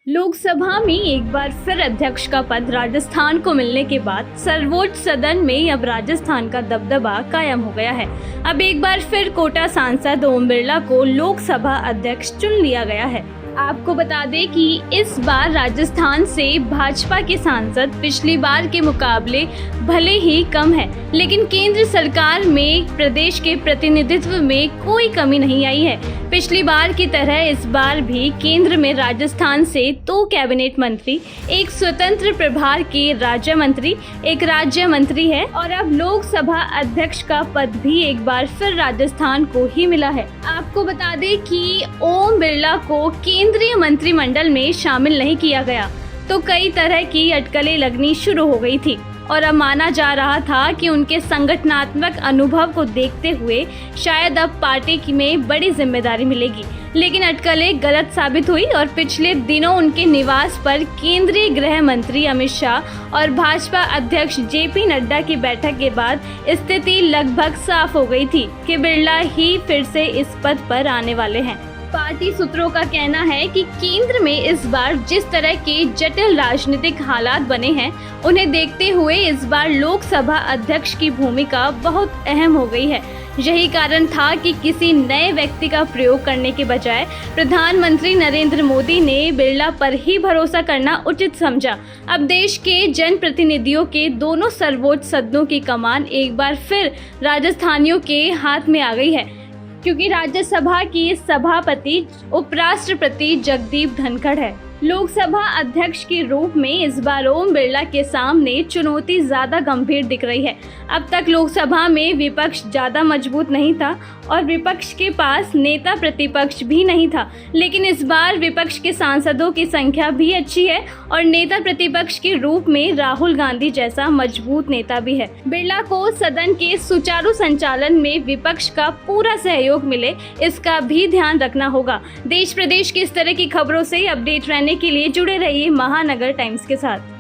लोकसभा में एक बार फिर अध्यक्ष का पद राजस्थान को मिलने के बाद सर्वोच्च सदन में अब राजस्थान का दबदबा कायम हो गया है। अब एक बार फिर कोटा सांसद ओम बिरला को लोकसभा अध्यक्ष चुन लिया गया है। आपको बता दें कि इस बार राजस्थान से भाजपा के सांसद पिछली बार के मुकाबले भले ही कम है, लेकिन केंद्र सरकार में प्रदेश के प्रतिनिधित्व में कोई कमी नहीं आई है। पिछली बार की तरह इस बार भी केंद्र में राजस्थान से 2 कैबिनेट मंत्री, एक स्वतंत्र प्रभार के राज्य मंत्री, एक राज्य मंत्री है और अब लोकसभा अध्यक्ष का पद भी एक बार फिर राजस्थान को ही मिला है। आपको बता दें कि ओम बिरला को केंद्रीय मंत्रिमंडल में शामिल नहीं किया गया तो कई तरह की अटकलें लगनी शुरू हो गई थी और अब माना जा रहा था कि उनके संगठनात्मक अनुभव को देखते हुए शायद अब पार्टी में बड़ी जिम्मेदारी मिलेगी, लेकिन अटकलें गलत साबित हुई और पिछले दिनों उनके निवास पर केंद्रीय गृह मंत्री अमित शाह और भाजपा अध्यक्ष जेपी नड्डा की बैठक के बाद स्थिति लगभग साफ हो गई थी कि बिरला ही फिर से इस पद पर आने वाले हैं। पार्टी सूत्रों का कहना है कि केंद्र में इस बार जिस तरह के जटिल राजनीतिक हालात बने हैं, उन्हें देखते हुए इस बार लोकसभा अध्यक्ष की भूमिका बहुत अहम हो गई है। यही कारण था कि किसी नए व्यक्ति का प्रयोग करने के बजाय प्रधानमंत्री नरेंद्र मोदी ने बिरला पर ही भरोसा करना उचित समझा। अब देश के जनप्रतिनिधियों के दोनों सर्वोच्च सदनों की कमान एक बार फिर राजस्थानियों के हाथ में आ गई है, क्योंकि राज्यसभा की सभापति उपराष्ट्रपति जगदीप धनखड़ है। लोकसभा अध्यक्ष के रूप में इस बार ओम बिरला के सामने चुनौती ज्यादा गंभीर दिख रही है। अब तक लोकसभा में विपक्ष ज्यादा मजबूत नहीं था और विपक्ष के पास नेता प्रतिपक्ष भी नहीं था, लेकिन इस बार विपक्ष के सांसदों की संख्या भी अच्छी है और नेता प्रतिपक्ष के रूप में राहुल गांधी जैसा मजबूत नेता भी है। बिरला को सदन के सुचारू संचालन में विपक्ष का पूरा सहयोग मिले, इसका भी ध्यान रखना होगा। देश प्रदेश की इस तरह की खबरों से अपडेट रहने के लिए जुड़े रहिए महानगर टाइम्स के साथ।